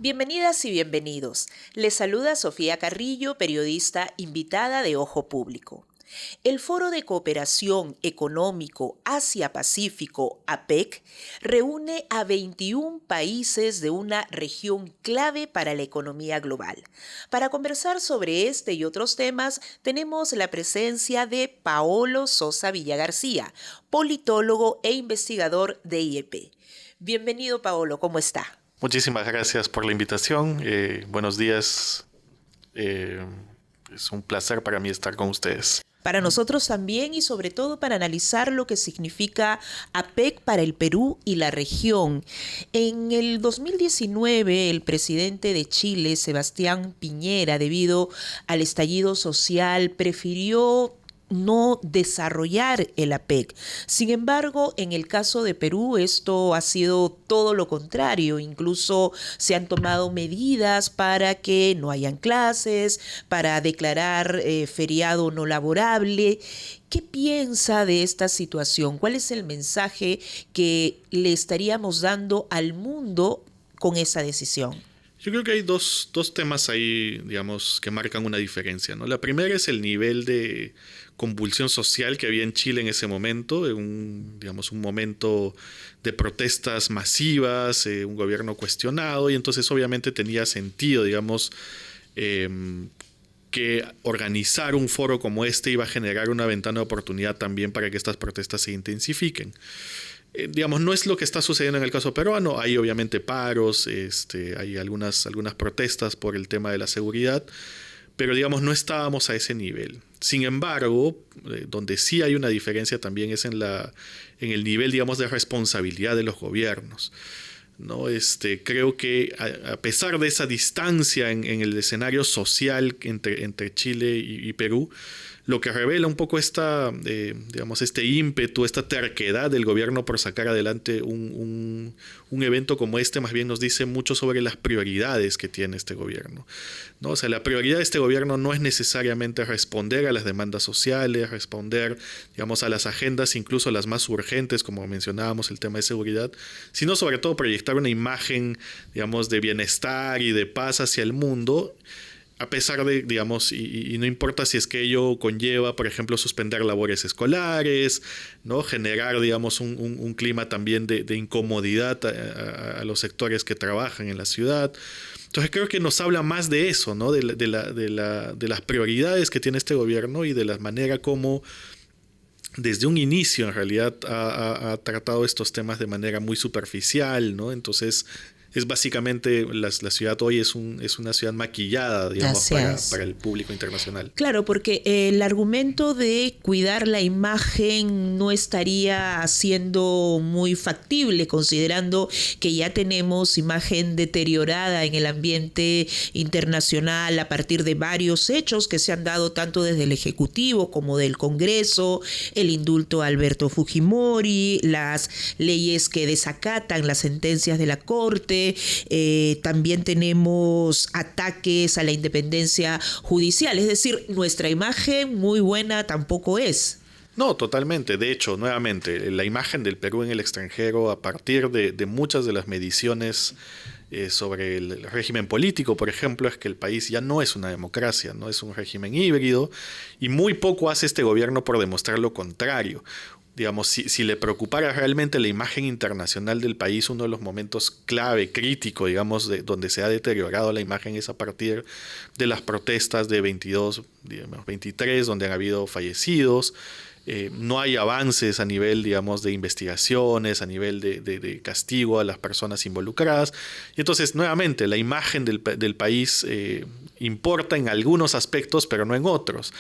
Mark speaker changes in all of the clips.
Speaker 1: Bienvenidas y bienvenidos. Les saluda Sofía Carrillo, periodista invitada de Ojo Público. El Foro de Cooperación Económico Asia-Pacífico, APEC, reúne a 21 países de una región clave para la economía global. Para conversar sobre este y otros temas, tenemos la presencia de Paolo Sosa Villagarcía, politólogo e investigador de IEP. Bienvenido, Paolo, ¿cómo está?
Speaker 2: Muchísimas gracias por la invitación. Buenos días. Es un placer para mí estar con ustedes.
Speaker 1: Para nosotros también y sobre todo para analizar lo que significa APEC para el Perú y la región. En el 2019, el presidente de Chile, Sebastián Piñera, debido al estallido social, prefirió no desarrollar el APEC. Sin embargo, en el caso de Perú, esto ha sido todo lo contrario. Incluso se han tomado medidas para que no hayan clases, para declarar feriado no laborable. ¿Qué piensa de esta situación? ¿Cuál es el mensaje que le estaríamos dando al mundo con esa decisión?
Speaker 2: Yo creo que hay dos temas ahí, digamos, que marcan una diferencia, ¿no? La primera es el nivel de convulsión social que había en Chile en ese momento, un momento de protestas masivas, un gobierno cuestionado, y entonces obviamente tenía sentido, digamos, que organizar un foro como este iba a generar una ventana de oportunidad también para que estas protestas se intensifiquen. No es lo que está sucediendo en el caso peruano. Hay obviamente paros, hay algunas protestas por el tema de la seguridad, pero no estábamos a ese nivel. Sin embargo, donde sí hay una diferencia también es en el nivel, de responsabilidad de los gobiernos, ¿no? Creo que a pesar de esa distancia en el escenario social entre Chile y Perú, lo que revela un poco este ímpetu, esta terquedad del gobierno por sacar adelante un evento como este, más bien nos dice mucho sobre las prioridades que tiene este gobierno, ¿no? O sea, la prioridad de este gobierno no es necesariamente responder a las demandas sociales, responder, a las agendas, incluso las más urgentes, como mencionábamos, el tema de seguridad, sino sobre todo proyectar una imagen, de bienestar y de paz hacia el mundo, a pesar de, y no importa si es que ello conlleva, por ejemplo, suspender labores escolares, ¿no? Generar, un clima también de incomodidad a los sectores que trabajan en la ciudad. Entonces creo que nos habla más de eso, ¿no? De las prioridades que tiene este gobierno y de la manera como desde un inicio en realidad ha tratado estos temas de manera muy superficial, ¿no? Entonces es básicamente la ciudad hoy es una ciudad maquillada, para el público internacional.
Speaker 1: Claro, porque el argumento de cuidar la imagen no estaría siendo muy factible, considerando que ya tenemos imagen deteriorada en el ambiente internacional a partir de varios hechos que se han dado tanto desde el Ejecutivo como del Congreso, el indulto a Alberto Fujimori, las leyes que desacatan las sentencias de la Corte. También tenemos ataques a la independencia judicial, es decir, nuestra imagen muy buena tampoco es.
Speaker 2: No, totalmente. De hecho, nuevamente, la imagen del Perú en el extranjero, a partir de muchas de las mediciones sobre el régimen político, por ejemplo, es que el país ya no es una democracia, no es un régimen híbrido, y muy poco hace este gobierno por demostrar lo contrario. Si le preocupara realmente la imagen internacional del país, uno de los momentos clave, crítico, donde se ha deteriorado la imagen es a partir de las protestas de 23, donde han habido fallecidos. No hay avances a nivel, de investigaciones, a nivel de castigo a las personas involucradas. Y entonces, nuevamente, la imagen del país importa en algunos aspectos, pero no en otros,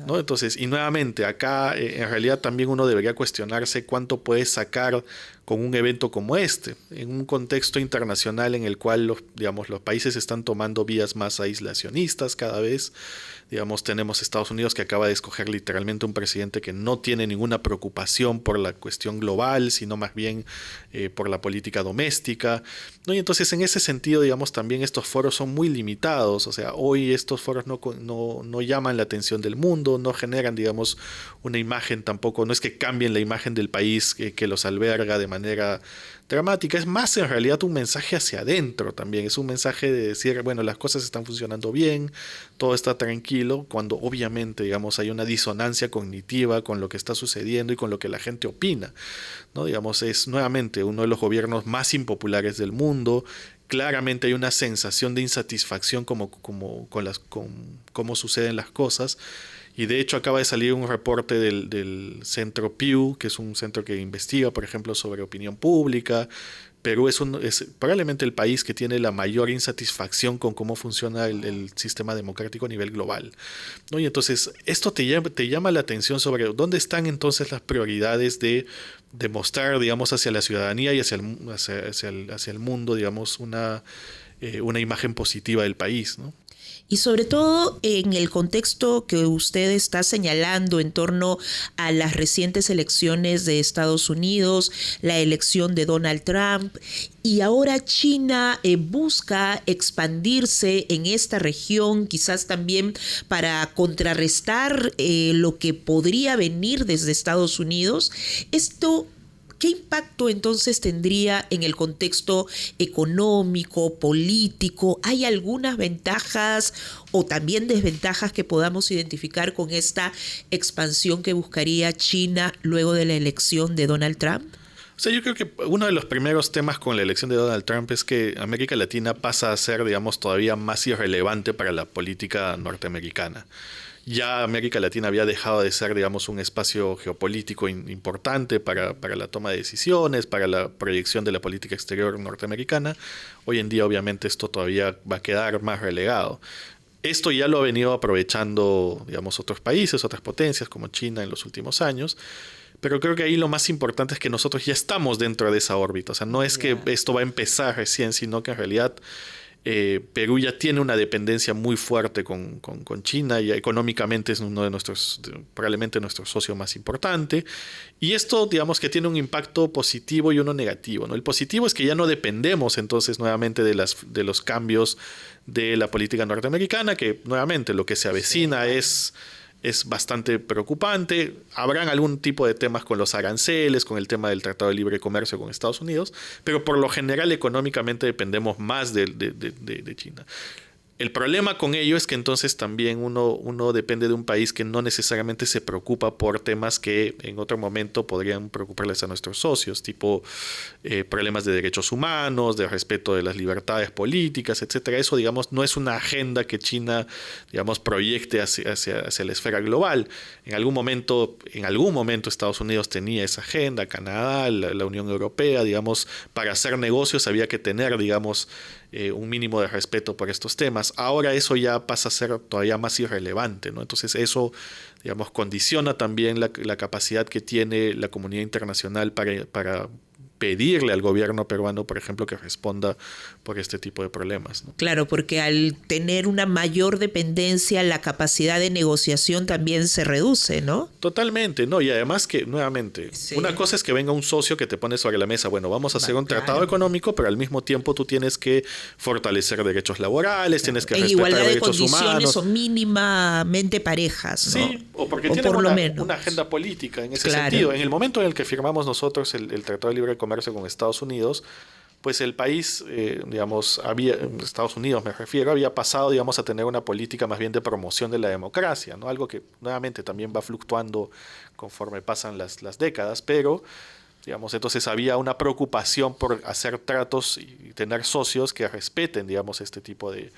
Speaker 2: ¿no? Entonces, y nuevamente, acá en realidad también uno debería cuestionarse cuánto puede sacar con un evento como este, en un contexto internacional en el cual los países están tomando vías más aislacionistas cada vez. Tenemos Estados Unidos, que acaba de escoger literalmente un presidente que no tiene ninguna preocupación por la cuestión global, sino más bien por la política doméstica, ¿no? Y entonces en ese sentido, también estos foros son muy limitados. O sea, hoy estos foros no llaman la atención del mundo, no generan, una imagen tampoco, no es que cambien la imagen del país que los alberga de manera dramática. Es más en realidad un mensaje hacia adentro también. Es un mensaje de decir, bueno, las cosas están funcionando bien, todo está tranquilo, cuando obviamente, digamos, hay una disonancia cognitiva con lo que está sucediendo y con lo que la gente opina, ¿no? Digamos, es nuevamente uno de los gobiernos más impopulares del mundo. Claramente hay una sensación de insatisfacción con cómo suceden las cosas. Y de hecho acaba de salir un reporte del centro Pew, que es un centro que investiga, por ejemplo, sobre opinión pública. Perú es probablemente el país que tiene la mayor insatisfacción con cómo funciona el sistema democrático a nivel global, ¿no? Y entonces esto te llama la atención sobre dónde están entonces las prioridades de mostrar, digamos, hacia la ciudadanía y hacia el mundo, digamos, una imagen positiva del país, ¿no?
Speaker 1: Y sobre todo en el contexto que usted está señalando en torno a las recientes elecciones de Estados Unidos, la elección de Donald Trump, y ahora China busca expandirse en esta región, quizás también para contrarrestar lo que podría venir desde Estados Unidos. Esto, ¿qué impacto entonces tendría en el contexto económico, político? ¿Hay algunas ventajas o también desventajas que podamos identificar con esta expansión que buscaría China luego de la elección de Donald Trump?
Speaker 2: O sea, yo creo que uno de los primeros temas con la elección de Donald Trump es que América Latina pasa a ser, digamos, todavía más irrelevante para la política norteamericana. Ya América Latina había dejado de ser, digamos, un espacio geopolítico importante para la toma de decisiones, para la proyección de la política exterior norteamericana. Hoy en día, obviamente, esto todavía va a quedar más relegado. Esto ya lo ha venido aprovechando, digamos, otros países, otras potencias como China en los últimos años. Pero creo que ahí lo más importante es que nosotros ya estamos dentro de esa órbita. O sea, no es que esto va a empezar recién, sino que en realidad Perú ya tiene una dependencia muy fuerte con China y económicamente es uno de probablemente nuestro socio más importante. Y esto, digamos, que tiene un impacto positivo y uno negativo, ¿no? El positivo es que ya no dependemos entonces nuevamente de los cambios de la política norteamericana, que nuevamente lo que se avecina es bastante preocupante. Habrán algún tipo de temas con los aranceles, con el tema del Tratado de Libre Comercio con Estados Unidos, pero por lo general económicamente dependemos más de China. El problema con ello es que entonces también uno depende de un país que no necesariamente se preocupa por temas que en otro momento podrían preocuparles a nuestros socios, tipo problemas de derechos humanos, de respeto de las libertades políticas, etcétera. Eso, digamos, no es una agenda que China, digamos, proyecte hacia la esfera global. En algún momento Estados Unidos tenía esa agenda, Canadá, la Unión Europea, digamos, para hacer negocios había que tener, digamos, un mínimo de respeto por estos temas. Ahora eso ya pasa a ser todavía más irrelevante, ¿no? Entonces eso, digamos, condiciona también la capacidad que tiene la comunidad internacional para pedirle al gobierno peruano, por ejemplo, que responda por este tipo de problemas, ¿no?
Speaker 1: Claro, porque al tener una mayor dependencia, la capacidad de negociación también se reduce, ¿no?
Speaker 2: Totalmente, ¿no? Y además que, nuevamente, una cosa es que venga un socio que te pone sobre la mesa, bueno, vamos a hacer un tratado económico, pero al mismo tiempo tú tienes que fortalecer derechos laborales, tienes que respetar derechos humanos. En igualdad de condiciones
Speaker 1: o mínimamente parejas, ¿no?
Speaker 2: Sí, o porque tienen una agenda política en ese sentido. En el momento en el que firmamos nosotros el Tratado de Libre Comercio con Estados Unidos, pues el país, digamos, Estados Unidos me refiero, había pasado, digamos, a tener una política más bien de promoción de la democracia, ¿no? Algo que nuevamente también va fluctuando conforme pasan las décadas, pero, digamos, entonces había una preocupación por hacer tratos y tener socios que respeten, digamos, este tipo de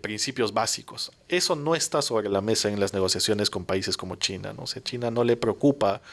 Speaker 2: principios básicos. Eso no está sobre la mesa en las negociaciones con países como China, ¿no? O sea, China no le preocupa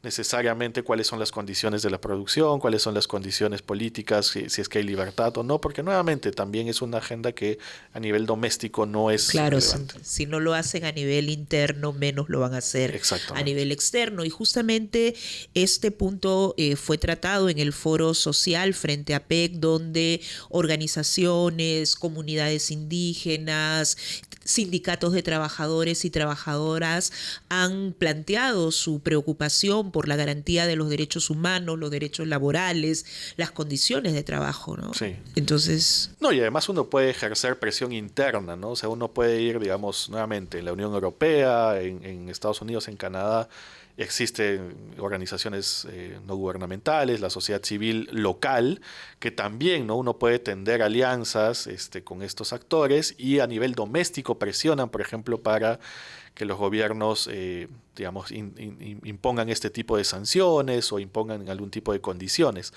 Speaker 2: necesariamente cuáles son las condiciones de la producción, cuáles son las condiciones políticas, si es que hay libertad o no, porque nuevamente también es una agenda que a nivel doméstico no es relevante.
Speaker 1: Si no lo hacen a nivel interno, menos lo van a hacer a nivel externo. Y justamente este punto fue tratado en el foro social frente a APEC, donde organizaciones, comunidades indígenas, sindicatos de trabajadores y trabajadoras han planteado su preocupación por la garantía de los derechos humanos, los derechos laborales, las condiciones de trabajo, ¿no?
Speaker 2: Sí.
Speaker 1: Entonces...
Speaker 2: No, y además uno puede ejercer presión interna, ¿no? O sea, uno puede ir, digamos, nuevamente en la Unión Europea, en Estados Unidos, en Canadá, Existen organizaciones no gubernamentales, la sociedad civil local, que también, ¿no?, uno puede tender alianzas con estos actores, y a nivel doméstico presionan, por ejemplo, para que los gobiernos digamos, impongan este tipo de sanciones o impongan algún tipo de condiciones.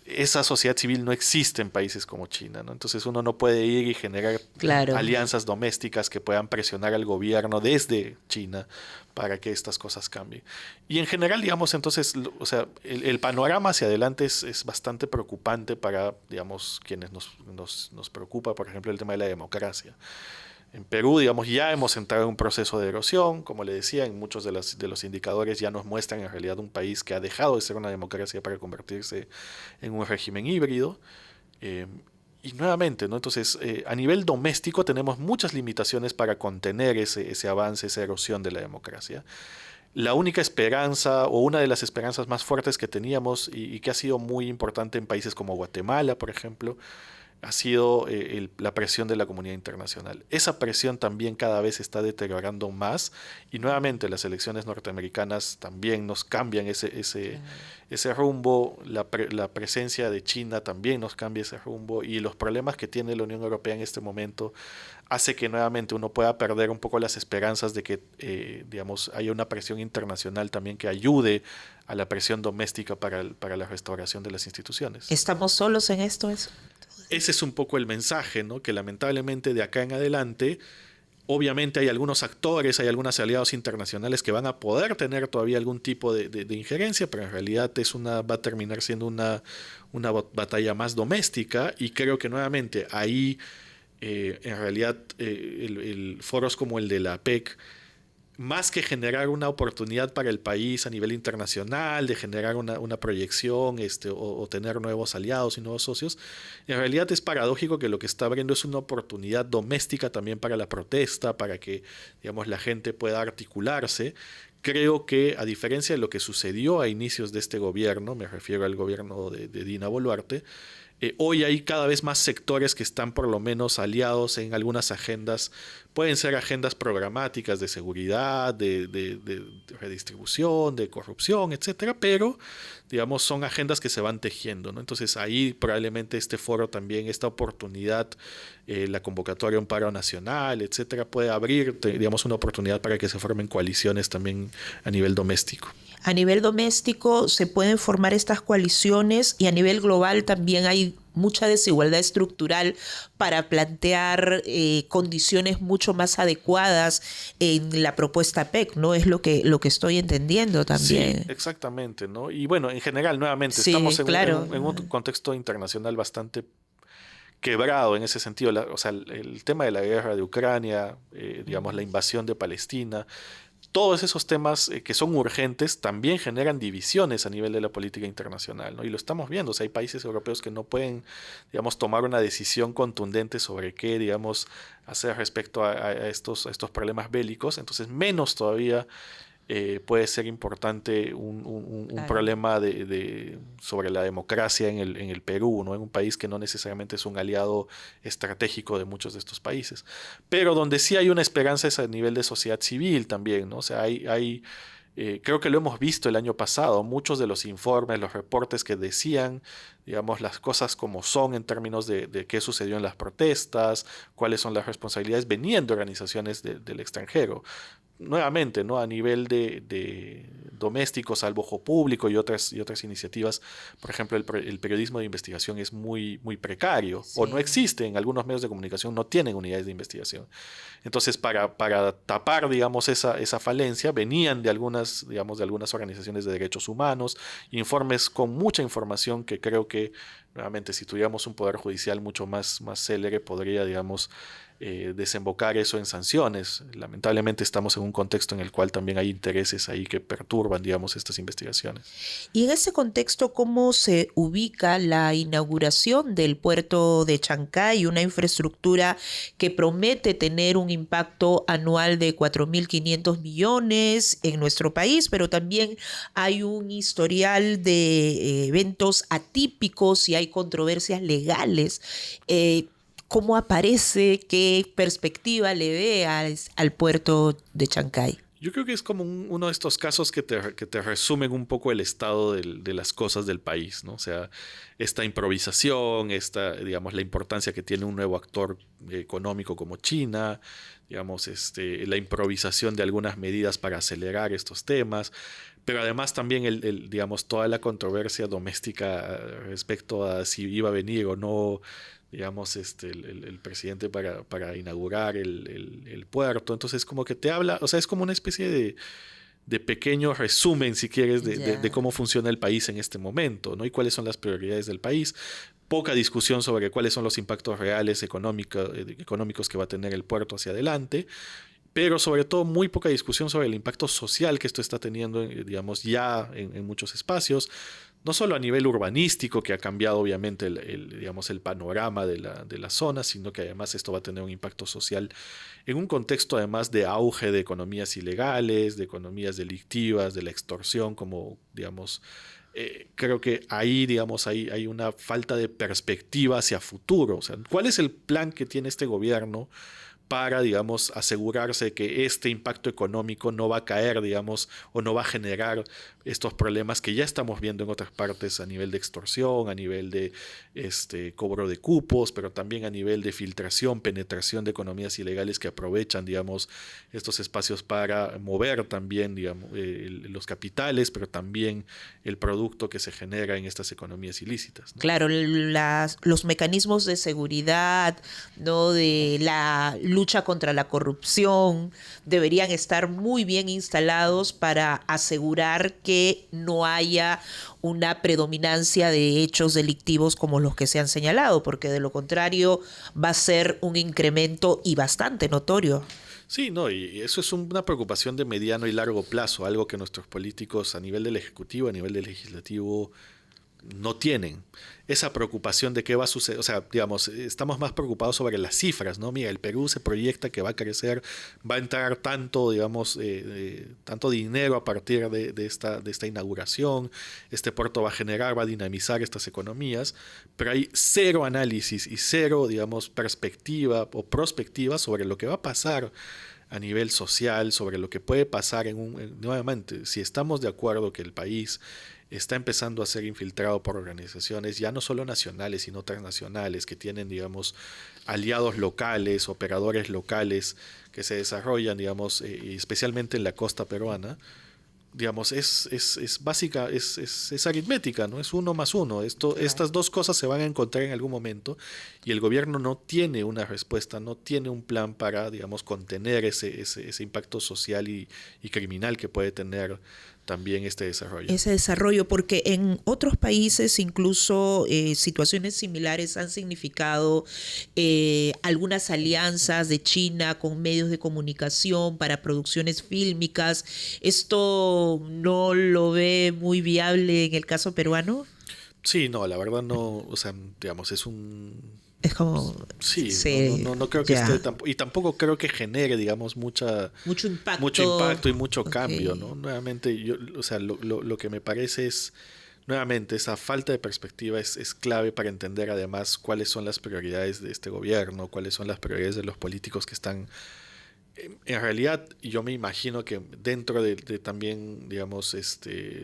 Speaker 2: Esa sociedad civil no existe en países como China, ¿no? Entonces uno no puede ir y generar
Speaker 1: Claro.
Speaker 2: alianzas domésticas que puedan presionar al gobierno desde China para que estas cosas cambien. Y en general, digamos, entonces, o sea, el panorama hacia adelante es bastante preocupante para, digamos, quienes nos preocupa, por ejemplo, el tema de la democracia. En Perú, digamos, ya hemos entrado en un proceso de erosión. Como le decía, en muchos de los indicadores ya nos muestran en realidad un país que ha dejado de ser una democracia para convertirse en un régimen híbrido. Eh, y nuevamente, ¿no? Entonces, a nivel doméstico tenemos muchas limitaciones para contener ese avance, esa erosión de la democracia. La única esperanza, o una de las esperanzas más fuertes que teníamos y que ha sido muy importante en países como Guatemala, por ejemplo, ha sido la presión de la comunidad internacional. Esa presión también cada vez se está deteriorando más, y nuevamente las elecciones norteamericanas también nos cambian ese rumbo, la presencia de China también nos cambia ese rumbo, y los problemas que tiene la Unión Europea en este momento hace que nuevamente uno pueda perder un poco las esperanzas de que digamos, haya una presión internacional también que ayude a la presión doméstica para la restauración de las instituciones.
Speaker 1: ¿Estamos solos en esto?
Speaker 2: Ese es un poco el mensaje, ¿no? Que lamentablemente de acá en adelante, obviamente hay algunos actores, hay algunos aliados internacionales que van a poder tener todavía algún tipo de injerencia, pero en realidad va a terminar siendo una batalla más doméstica, y creo que nuevamente ahí en realidad foros como el de la APEC, más que generar una oportunidad para el país a nivel internacional, de generar una proyección o tener nuevos aliados y nuevos socios, en realidad es paradójico que lo que está abriendo es una oportunidad doméstica también para la protesta, para que, digamos, la gente pueda articularse. Creo que, a diferencia de lo que sucedió a inicios de este gobierno, me refiero al gobierno de Dina Boluarte, hoy hay cada vez más sectores que están por lo menos aliados en algunas agendas. Pueden ser agendas programáticas de seguridad, de redistribución, de corrupción, etcétera, pero, digamos, son agendas que se van tejiendo, ¿no? Entonces ahí probablemente este foro también, esta oportunidad, la convocatoria a un paro nacional, etcétera, puede abrir, digamos, una oportunidad para que se formen coaliciones también a nivel doméstico.
Speaker 1: A nivel doméstico se pueden formar estas coaliciones, y a nivel global también hay mucha desigualdad estructural para plantear condiciones mucho más adecuadas en la propuesta PEC, ¿no? Es lo que estoy entendiendo también.
Speaker 2: Sí, exactamente, ¿no? Y bueno, en general, nuevamente,
Speaker 1: sí,
Speaker 2: estamos
Speaker 1: claro.
Speaker 2: en un contexto internacional bastante quebrado en ese sentido. O sea, el tema de la guerra de Ucrania, digamos, la invasión de Palestina, todos esos temas que son urgentes también generan divisiones a nivel de la política internacional, ¿no? Y lo estamos viendo. O sea, hay países europeos que no pueden, digamos, tomar una decisión contundente sobre qué, digamos, hacer respecto a estos problemas bélicos. Entonces, menos todavía puede ser importante un problema sobre la democracia en el Perú, ¿no? En un país que no necesariamente es un aliado estratégico de muchos de estos países. Pero donde sí hay una esperanza es a nivel de sociedad civil también, ¿no? O sea, creo que lo hemos visto el año pasado, muchos de los informes, los reportes que decían, digamos, las cosas como son en términos de qué sucedió en las protestas, cuáles son las responsabilidades, venían de organizaciones del extranjero. Nuevamente, ¿no? A nivel de doméstico, salvo Ojo Público y otras iniciativas, por ejemplo, el periodismo de investigación es muy, muy precario, sí, o no existe. En algunos medios de comunicación no tienen unidades de investigación. Entonces, para tapar, digamos, esa falencia, venían de algunas organizaciones de derechos humanos, informes con mucha información que creo que, nuevamente, si tuviéramos un poder judicial mucho más célere, podría, digamos, desembocar eso en sanciones. Lamentablemente estamos en un contexto en el cual también hay intereses ahí que perturban, digamos, estas investigaciones.
Speaker 1: Y en ese contexto, ¿cómo se ubica la inauguración del puerto de Chancay, una infraestructura que promete tener un impacto anual de 4.500 millones en nuestro país, pero también hay un historial de eventos atípicos y hay controversias legales? ¿Cómo aparece? ¿Qué perspectiva le ve al puerto de Chancay?
Speaker 2: Yo creo que es como uno de estos casos que te resumen un poco el estado de las cosas del país, ¿no? O sea, esta improvisación, digamos, la importancia que tiene un nuevo actor económico como China, digamos, la improvisación de algunas medidas para acelerar estos temas, pero además también digamos, toda la controversia doméstica respecto a si iba a venir o no, digamos, el presidente para inaugurar el puerto. Entonces, como que te habla, o sea, es como una especie de pequeño resumen, si quieres, de
Speaker 1: Ya.
Speaker 2: cómo funciona el país en este momento, ¿no? Y cuáles son las prioridades del país. Poca discusión sobre cuáles son los impactos reales económicos que va a tener el puerto hacia adelante, pero sobre todo muy poca discusión sobre el impacto social que esto está teniendo, digamos, ya en muchos espacios, no solo a nivel urbanístico, que ha cambiado obviamente digamos, el panorama de la zona, sino que además esto va a tener un impacto social en un contexto además de auge de economías ilegales, de economías delictivas, de la extorsión, como, digamos, creo que ahí, digamos, hay una falta de perspectiva hacia futuro. O sea, ¿cuál es el plan que tiene este gobierno para, digamos, asegurarse que este impacto económico no va a caer, digamos, o no va a generar estos problemas que ya estamos viendo en otras partes a nivel de extorsión, a nivel de cobro de cupos, pero también a nivel de filtración, penetración de economías ilegales que aprovechan, digamos, estos espacios para mover también, digamos, los capitales, pero también el producto que se genera en estas economías ilícitas, ¿no?
Speaker 1: Claro, los mecanismos de seguridad, ¿no? De la lucha contra la corrupción deberían estar muy bien instalados para asegurar que no haya una predominancia de hechos delictivos como los que se han señalado, porque de lo contrario va a ser un incremento y bastante notorio.
Speaker 2: Sí, no, y eso es una preocupación de mediano y largo plazo, algo que nuestros políticos a nivel del Ejecutivo, a nivel del Legislativo, no tienen. Esa preocupación de qué va a suceder, o sea, digamos, estamos más preocupados sobre las cifras, ¿no? Mira, el Perú se proyecta que va a crecer, va a entrar tanto, digamos, tanto dinero a partir de esta inauguración, este puerto va a generar, va a dinamizar estas economías, pero hay cero análisis y cero, digamos, perspectiva o prospectiva sobre lo que va a pasar a nivel social, sobre lo que puede pasar nuevamente, si estamos de acuerdo que el país está empezando a ser infiltrado por organizaciones ya no solo nacionales, sino transnacionales, que tienen, digamos, aliados locales, operadores locales que se desarrollan, digamos, especialmente en la costa peruana, digamos, es básica, es aritmética, ¿no? Es uno más uno.
Speaker 1: Claro.
Speaker 2: Estas dos cosas se van a encontrar en algún momento y el gobierno no tiene una respuesta, no tiene un plan para, digamos, contener ese impacto social y criminal que puede tener también este desarrollo.
Speaker 1: Ese desarrollo, porque en otros países incluso situaciones similares han significado algunas alianzas de China con medios de comunicación para producciones fílmicas. ¿Esto no lo ve muy viable en el caso peruano?
Speaker 2: Sí, no, la verdad no, o sea, digamos, es un...
Speaker 1: Es como,
Speaker 2: Sí,
Speaker 1: se,
Speaker 2: no creo que
Speaker 1: ya,
Speaker 2: y tampoco creo que genere, digamos,
Speaker 1: mucho
Speaker 2: mucho
Speaker 1: impacto.
Speaker 2: impacto y mucho
Speaker 1: Ok.
Speaker 2: cambio, ¿no? Nuevamente, o sea, lo que me parece es, nuevamente, esa falta de perspectiva es clave para entender además cuáles son las prioridades de este gobierno, cuáles son las prioridades de los políticos que están en realidad, yo me imagino que dentro de también, digamos,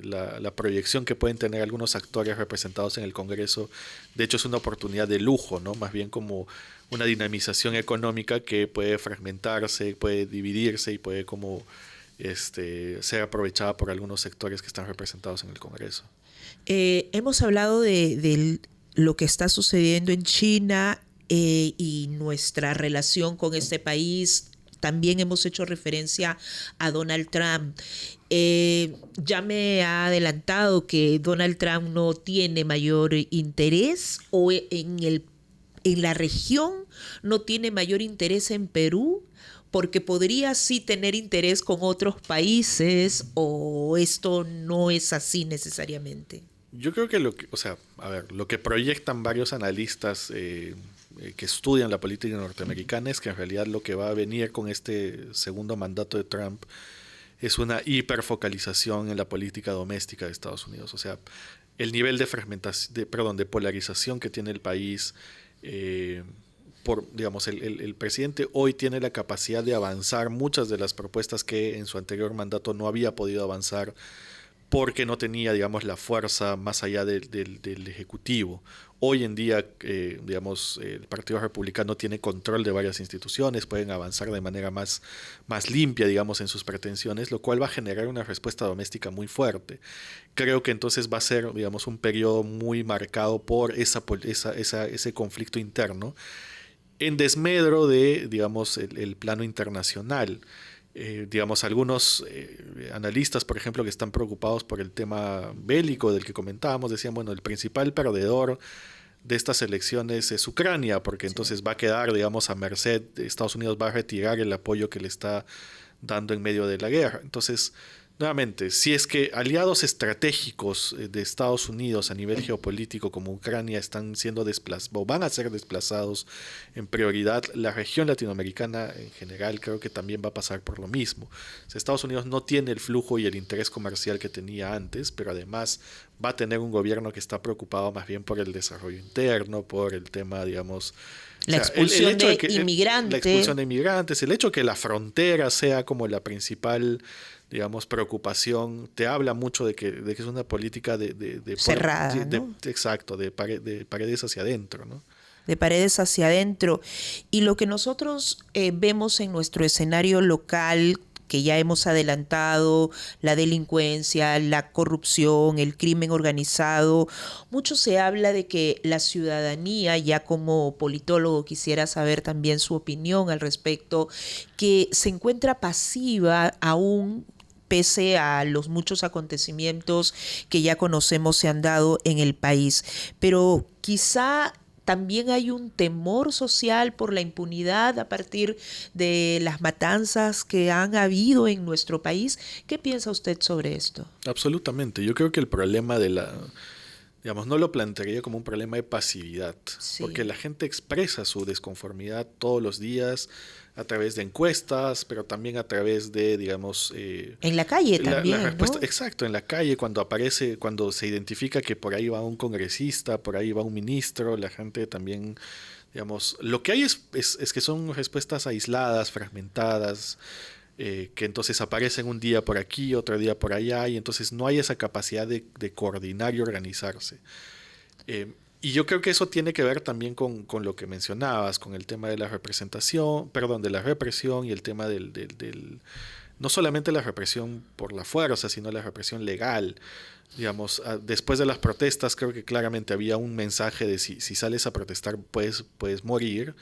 Speaker 2: la proyección que pueden tener algunos actores representados en el Congreso, de hecho es una oportunidad de lujo, ¿no? Más bien como una dinamización económica que puede fragmentarse, puede dividirse y puede como ser aprovechada por algunos sectores que están representados en el Congreso.
Speaker 1: Hemos hablado de lo que está sucediendo en China y nuestra relación con este país. También hemos hecho referencia a Donald Trump. Ya me ha adelantado que Donald Trump no tiene mayor interés o en la región no tiene mayor interés en Perú, porque podría sí tener interés con otros países, o esto no es así necesariamente.
Speaker 2: Yo creo que o sea, a ver, lo que proyectan varios analistas que estudian la política norteamericana es que en realidad lo que va a venir con este segundo mandato de Trump es una hiperfocalización en la política doméstica de Estados Unidos. O sea, el nivel de fragmentación, de polarización que tiene el país, digamos, el presidente hoy tiene la capacidad de avanzar muchas de las propuestas que en su anterior mandato no había podido avanzar porque no tenía, digamos, la fuerza más allá del Ejecutivo. Hoy en día, digamos, el Partido Republicano tiene control de varias instituciones, pueden avanzar de manera más limpia, digamos, en sus pretensiones, lo cual va a generar una respuesta doméstica muy fuerte. Creo que entonces va a ser, digamos, un periodo muy marcado por ese conflicto interno, en desmedro de, digamos, el plano internacional. Digamos, algunos analistas, por ejemplo, que están preocupados por el tema bélico del que comentábamos, decían, bueno, el principal perdedor de estas elecciones es Ucrania, porque entonces va a quedar, digamos, a merced, Estados Unidos va a retirar el apoyo que le está dando en medio de la guerra. Entonces, nuevamente, si es que aliados estratégicos de Estados Unidos a nivel geopolítico como Ucrania están siendo desplazados o van a ser desplazados en prioridad, la región latinoamericana en general creo que también va a pasar por lo mismo. O sea, Estados Unidos no tiene el flujo y el interés comercial que tenía antes, pero además va a tener un gobierno que está preocupado más bien por el desarrollo interno, por el tema, digamos,
Speaker 1: la expulsión de inmigrantes.
Speaker 2: La expulsión de inmigrantes, el hecho que la frontera sea como la principal, digamos, preocupación, te habla mucho de que es una política de
Speaker 1: cerrada, ¿no?
Speaker 2: Exacto, de paredes hacia adentro, ¿no?
Speaker 1: De paredes hacia adentro. Y lo que nosotros vemos en nuestro escenario local, que ya hemos adelantado, la delincuencia, la corrupción, el crimen organizado, mucho se habla de que la ciudadanía, ya como politólogo quisiera saber también su opinión al respecto, que se encuentra pasiva aún pese a los muchos acontecimientos que ya conocemos se han dado en el país. Pero quizá también hay un temor social por la impunidad a partir de las matanzas que han habido en nuestro país. ¿Qué piensa usted sobre esto?
Speaker 2: Absolutamente. Yo creo que el problema digamos, no lo plantearía como un problema de pasividad, sí, porque la gente expresa su desconformidad todos los días a través de encuestas, pero también a través de, digamos...
Speaker 1: en la calle también,
Speaker 2: la respuesta,
Speaker 1: ¿no?
Speaker 2: Exacto, en la calle, cuando se identifica que por ahí va un congresista, por ahí va un ministro, la gente también, digamos... Lo que hay es que son respuestas aisladas, fragmentadas, que entonces aparecen un día por aquí, otro día por allá, y entonces no hay esa capacidad de coordinar y organizarse. Y yo creo que eso tiene que ver también con lo que mencionabas, con el tema de la de la represión y el tema no solamente la represión por la fuerza, sino la represión legal. Digamos, después de las protestas creo que claramente había un mensaje de si sales a protestar puedes morir,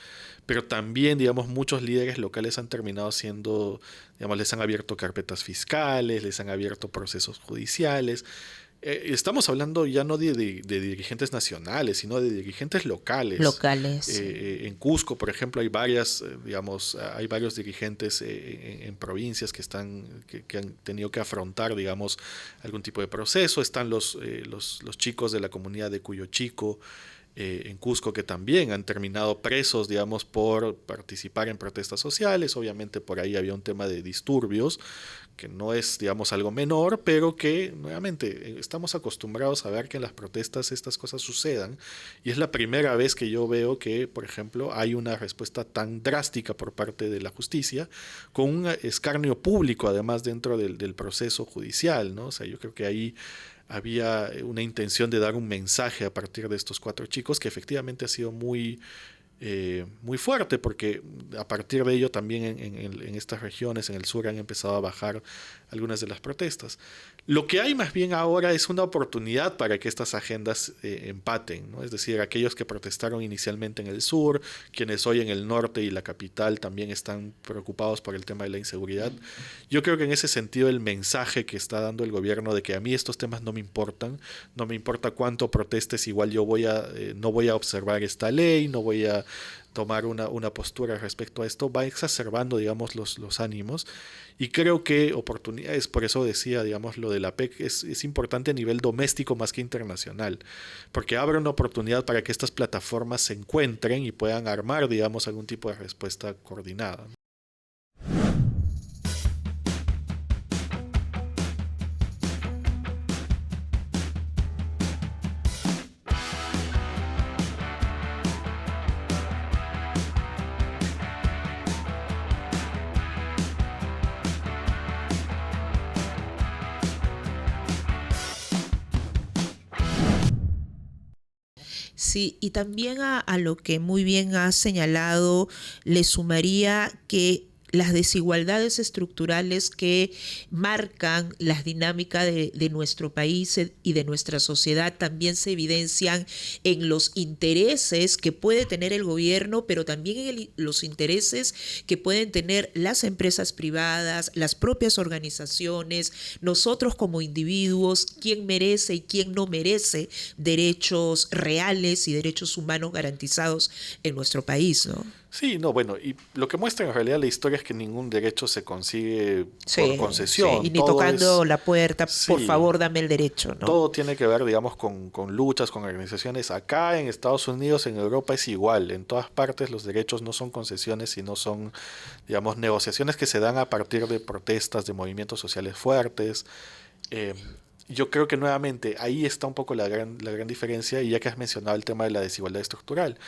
Speaker 2: pero también, digamos, muchos líderes locales han terminado siendo, digamos, les han abierto carpetas fiscales, les han abierto procesos judiciales. Estamos hablando ya no de dirigentes nacionales, sino de dirigentes locales. En Cusco, por ejemplo, hay varios dirigentes en provincias que han tenido que afrontar, digamos, algún tipo de proceso. Están los chicos de la comunidad de Cuyo Chico, en Cusco, que también han terminado presos, digamos, por participar en protestas sociales. Obviamente por ahí había un tema de disturbios, que no es, digamos, algo menor, pero que, nuevamente, estamos acostumbrados a ver que en las protestas estas cosas sucedan, y es la primera vez que yo veo que, por ejemplo, hay una respuesta tan drástica por parte de la justicia, con un escarnio público, además, dentro del proceso judicial, ¿no? O sea, yo creo que ahí había una intención de dar un mensaje a partir de estos 4 chicos, que efectivamente ha sido muy fuerte, porque a partir de ello también en estas regiones, en el sur, han empezado a bajar algunas de las protestas. Lo que hay más bien ahora es una oportunidad para que estas agendas empaten, ¿no? Es decir, aquellos que protestaron inicialmente en el sur, quienes hoy en el norte y la capital también están preocupados por el tema de la inseguridad. Yo creo que en ese sentido el mensaje que está dando el gobierno de que a mí estos temas no me importan, no me importa cuánto protestes, igual yo no voy a observar esta ley, no voy a tomar una postura respecto a esto, va exacerbando, digamos, los ánimos, y creo que oportunidades, por eso decía, digamos, lo de la PEC es importante a nivel doméstico más que internacional, porque abre una oportunidad para que estas plataformas se encuentren y puedan armar, digamos, algún tipo de respuesta coordinada.
Speaker 1: Sí, y también a lo que muy bien has señalado, le sumaría que las desigualdades estructurales que marcan las dinámicas de nuestro país y de nuestra sociedad también se evidencian en los intereses que puede tener el gobierno, pero también en los intereses que pueden tener las empresas privadas, las propias organizaciones, nosotros como individuos, quién merece y quién no merece derechos reales y derechos humanos garantizados en nuestro país, ¿no?
Speaker 2: Sí, no, bueno, y lo que muestra en realidad la historia es que ningún derecho se consigue por
Speaker 1: Sí, sí, y
Speaker 2: concesión.
Speaker 1: ni
Speaker 2: Todo
Speaker 1: tocando
Speaker 2: es,
Speaker 1: la puerta, por
Speaker 2: sí,
Speaker 1: favor, dame el derecho, ¿no?
Speaker 2: todo tiene que ver, digamos, con luchas, con organizaciones. Acá en Estados Unidos, en Europa es igual. En todas partes los derechos no son concesiones, sino son, digamos, negociaciones que se dan a partir de protestas, de movimientos sociales fuertes. Eh, yo creo que nuevamente ahí está un poco la gran diferencia, y ya que has mencionado el tema de la desigualdad estructural.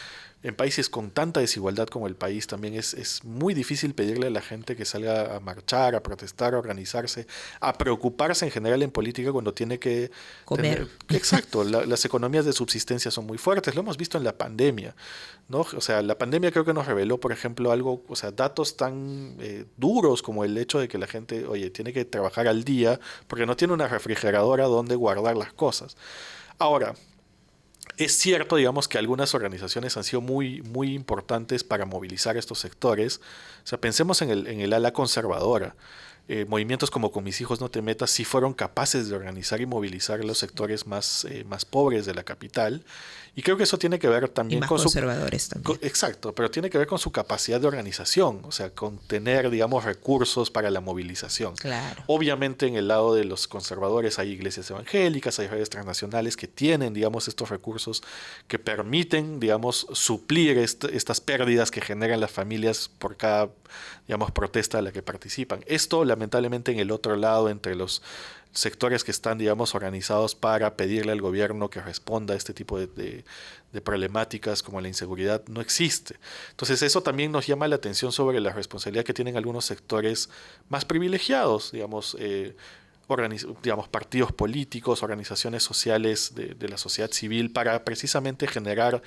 Speaker 2: En países con tanta desigualdad como el país también es muy difícil pedirle a la gente que salga a marchar, a protestar, a organizarse, a preocuparse en general en política cuando tiene que
Speaker 1: Comer.
Speaker 2: tener... Exacto, las economías de subsistencia son muy fuertes, lo hemos visto en la pandemia, ¿no? O sea, la pandemia creo que nos reveló, por ejemplo, algo, o sea, datos tan duros como el hecho de que la gente, oye, tiene que trabajar al día porque no tiene una refrigeradora donde guardar las cosas. Ahora, es cierto, digamos, que algunas organizaciones han sido muy importantes para movilizar estos sectores. O sea, pensemos en el ala conservadora. Movimientos como Con mis hijos no te metas sí fueron capaces de organizar y movilizar los sectores más pobres de la capital. Y creo que eso tiene que ver
Speaker 1: Y
Speaker 2: también
Speaker 1: más
Speaker 2: con su...
Speaker 1: conservadores también.
Speaker 2: Exacto, pero tiene que ver con su capacidad de organización, o sea, con tener, digamos, recursos para la movilización.
Speaker 1: Claro.
Speaker 2: Obviamente en el lado de los conservadores hay iglesias evangélicas, hay redes transnacionales que tienen, digamos, estos recursos que permiten, digamos, suplir estas pérdidas que generan las familias por cada, digamos, protesta a la que participan. Esto, lamentablemente, en el otro lado, entre los sectores que están, digamos, organizados para pedirle al gobierno que responda a este tipo de problemáticas como la inseguridad, no existe. Entonces eso también nos llama la atención sobre la responsabilidad que tienen algunos sectores más privilegiados, digamos, digamos, partidos políticos, organizaciones sociales de la sociedad civil, para precisamente generar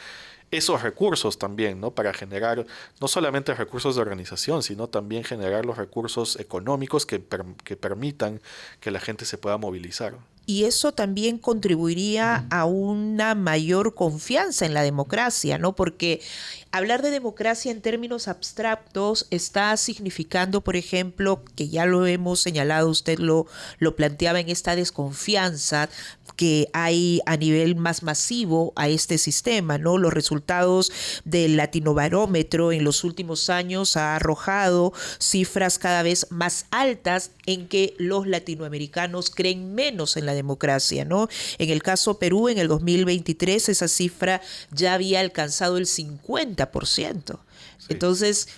Speaker 2: esos recursos también, ¿no? Para generar no solamente recursos de organización, sino también generar los recursos económicos que permitan que la gente se pueda movilizar.
Speaker 1: Y eso también contribuiría a una mayor confianza en la democracia, ¿no? Porque hablar de democracia en términos abstractos está significando, por ejemplo, que ya lo hemos señalado, usted lo planteaba, en esta desconfianza que hay a nivel más masivo a este sistema, ¿no? Los resultados del Latinobarómetro en los últimos años ha arrojado cifras cada vez más altas en que los latinoamericanos creen menos en la democracia, ¿no? En el caso Perú, en el 2023, esa cifra ya había alcanzado el 50%. Sí. Entonces,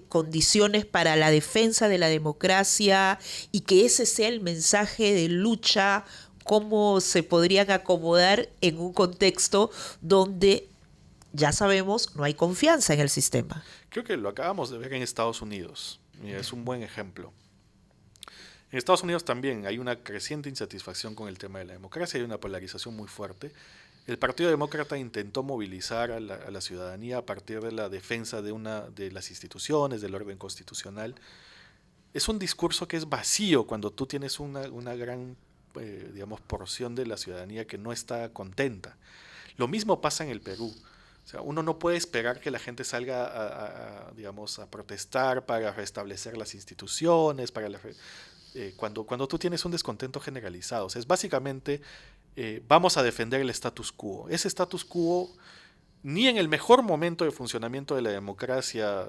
Speaker 1: condiciones para la defensa de la democracia y que ese sea el mensaje de lucha, cómo se podrían acomodar en un contexto donde, ya sabemos, no hay confianza en el sistema.
Speaker 2: Creo que lo acabamos de ver en Estados Unidos. Mira, es un buen ejemplo. En Estados Unidos también hay una creciente insatisfacción con el tema de la democracia, hay una polarización muy fuerte. El Partido Demócrata intentó movilizar a la ciudadanía a partir de la defensa de las instituciones, del orden constitucional. Es un discurso que es vacío cuando tú tienes una gran, digamos, porción de la ciudadanía que no está contenta. Lo mismo pasa en el Perú. O sea, uno no puede esperar que la gente salga digamos, a protestar para restablecer las instituciones, cuando tú tienes un descontento generalizado. O sea, es básicamente, vamos a defender el status quo. Ese status quo, ni en el mejor momento de funcionamiento de la democracia,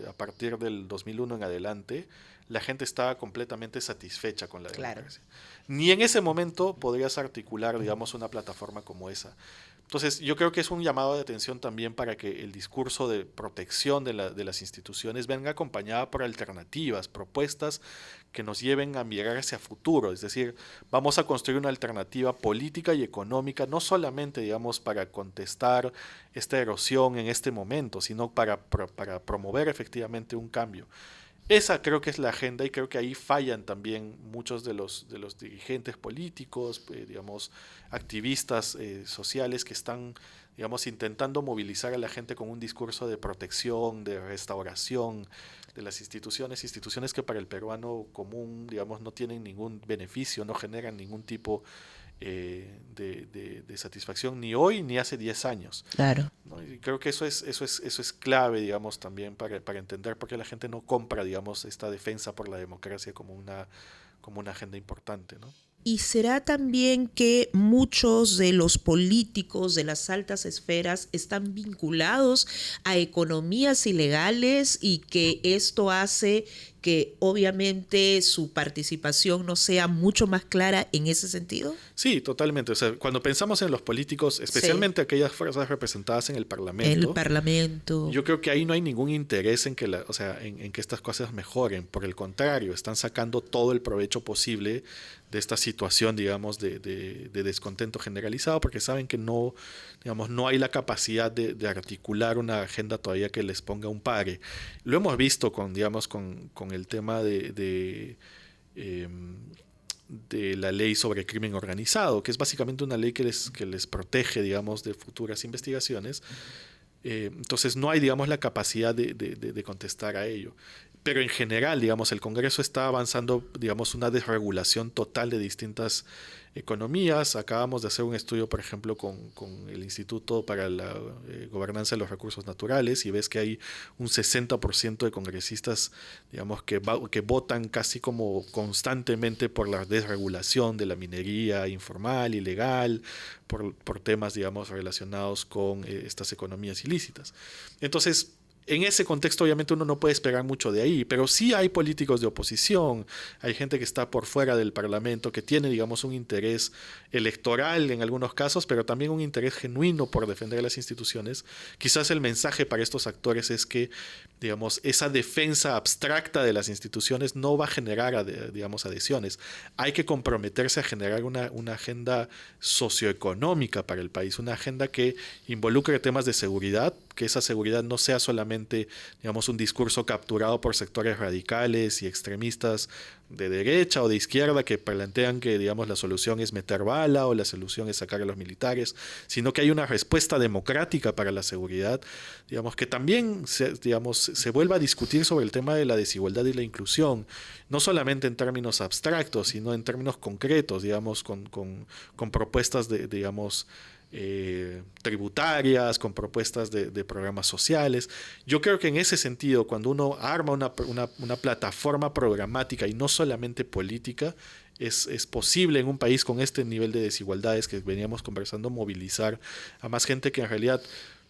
Speaker 2: a partir del 2001 en adelante, la gente estaba completamente satisfecha con la democracia. Ni en ese momento podrías articular, digamos, una plataforma como esa. Entonces, yo creo que es un llamado de atención también para que el discurso de protección de las instituciones venga acompañada por alternativas, propuestas que nos lleven a mirar hacia futuro. Es decir, vamos a construir una alternativa política y económica, no solamente, digamos, para contestar esta erosión en este momento, sino para promover efectivamente un cambio. Esa creo que es la agenda y creo que ahí fallan también muchos de los dirigentes políticos, digamos, activistas sociales que están, digamos, intentando movilizar a la gente con un discurso de protección, de restauración de las instituciones que para el peruano común, digamos, no tienen ningún beneficio, no generan ningún tipo de satisfacción ni hoy ni hace 10 años.
Speaker 1: Claro.
Speaker 2: ¿No? Y creo que eso es clave, digamos, también para entender por qué la gente no compra, digamos, esta defensa por la democracia como una agenda importante, ¿no?
Speaker 1: ¿Y será también que muchos de los políticos de las altas esferas están vinculados a economías ilegales y que esto hace que obviamente su participación no sea mucho más clara en ese sentido?
Speaker 2: Sí, totalmente. O sea, cuando pensamos en los políticos, especialmente aquellas fuerzas representadas en el Parlamento, yo creo que ahí no hay ningún interés en que, o sea, en que estas cosas mejoren. Por el contrario, están sacando todo el provecho posible de esta situación, digamos, de descontento generalizado, porque saben que no, digamos, no hay la capacidad de articular una agenda todavía que les ponga un pare. Lo hemos visto digamos, con el tema de la ley sobre crimen organizado, que es básicamente una ley que les protege, digamos, de futuras investigaciones. Entonces no hay, digamos, la capacidad de contestar a ello. Pero en general, digamos, el Congreso está avanzando, digamos, una desregulación total de distintas economías. Acabamos de hacer un estudio, por ejemplo, con el Instituto para la Gobernanza de los Recursos Naturales, y ves que hay un 60% de congresistas, digamos, que votan casi como constantemente por la desregulación de la minería informal, ilegal, por temas, digamos, relacionados con estas economías ilícitas. Entonces, en ese contexto obviamente uno no puede esperar mucho de ahí, pero sí hay políticos de oposición, hay gente que está por fuera del Parlamento, que tiene, digamos, un interés electoral en algunos casos, pero también un interés genuino por defender las instituciones. Quizás el mensaje para estos actores es que, digamos, esa defensa abstracta de las instituciones no va a generar, digamos, adhesiones. Hay que comprometerse a generar una agenda socioeconómica para el país, una agenda que involucre temas de seguridad, que esa seguridad no sea solamente, digamos, un discurso capturado por sectores radicales y extremistas de derecha o de izquierda que plantean que, digamos, la solución es meter bala o la solución es sacar a los militares, sino que hay una respuesta democrática para la seguridad, digamos, que también se vuelva a discutir sobre el tema de la desigualdad y la inclusión, no solamente en términos abstractos, sino en términos concretos, digamos, con propuestas digamos, tributarias, con propuestas de programas sociales. Yo creo que en ese sentido, cuando uno arma una plataforma programática y no solamente política, es posible en un país con este nivel de desigualdades que veníamos conversando movilizar a más gente que en realidad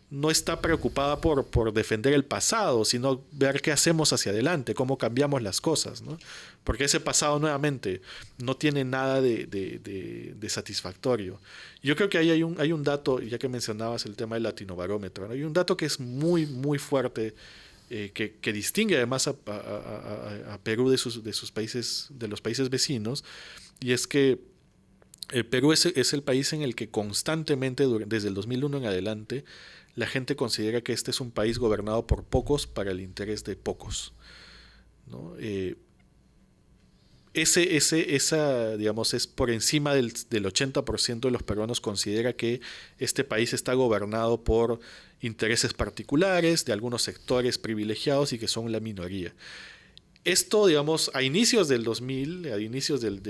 Speaker 2: no está preocupada por defender el pasado, sino ver qué hacemos hacia adelante, cómo cambiamos las cosas, ¿no? Porque ese pasado nuevamente no tiene nada de satisfactorio. Yo creo que ahí hay un dato, ya que mencionabas el tema del Latinobarómetro, ¿no? Hay un dato que es muy, muy fuerte, que distingue además a Perú de sus países, de los países vecinos, y es que Perú es el país en el que constantemente, desde el 2001 en adelante, la gente considera que este es un país gobernado por pocos para el interés de pocos, ¿no? Esa, digamos, es por encima del 80% de los peruanos considera que este país está gobernado por intereses particulares de algunos sectores privilegiados y que son la minoría. Esto, digamos, a inicios del 2000, a inicios del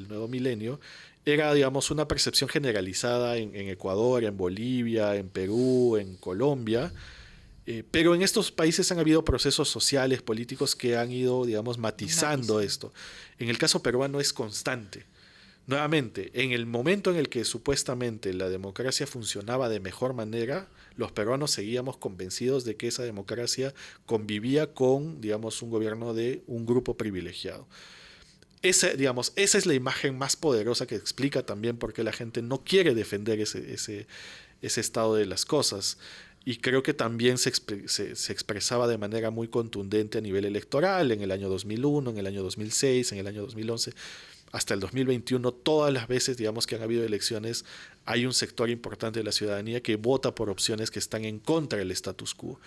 Speaker 2: nuevo milenio, era, digamos, una percepción generalizada en Ecuador, en Bolivia, en Perú, en Colombia, pero en estos países han habido procesos sociales, políticos que han ido, digamos, matizando esto. En el caso peruano es constante. Nuevamente, en el momento en el que supuestamente la democracia funcionaba de mejor manera, los peruanos seguíamos convencidos de que esa democracia convivía con, digamos, un gobierno de un grupo privilegiado. Esa es la imagen más poderosa que explica también por qué la gente no quiere defender ese estado de las cosas. Y creo que también se expresaba de manera muy contundente a nivel electoral en el año 2001, en el año 2006, en el año 2011, hasta el 2021, todas las veces, digamos, que han habido elecciones, hay un sector importante de la ciudadanía que vota por opciones que están en contra del status quo.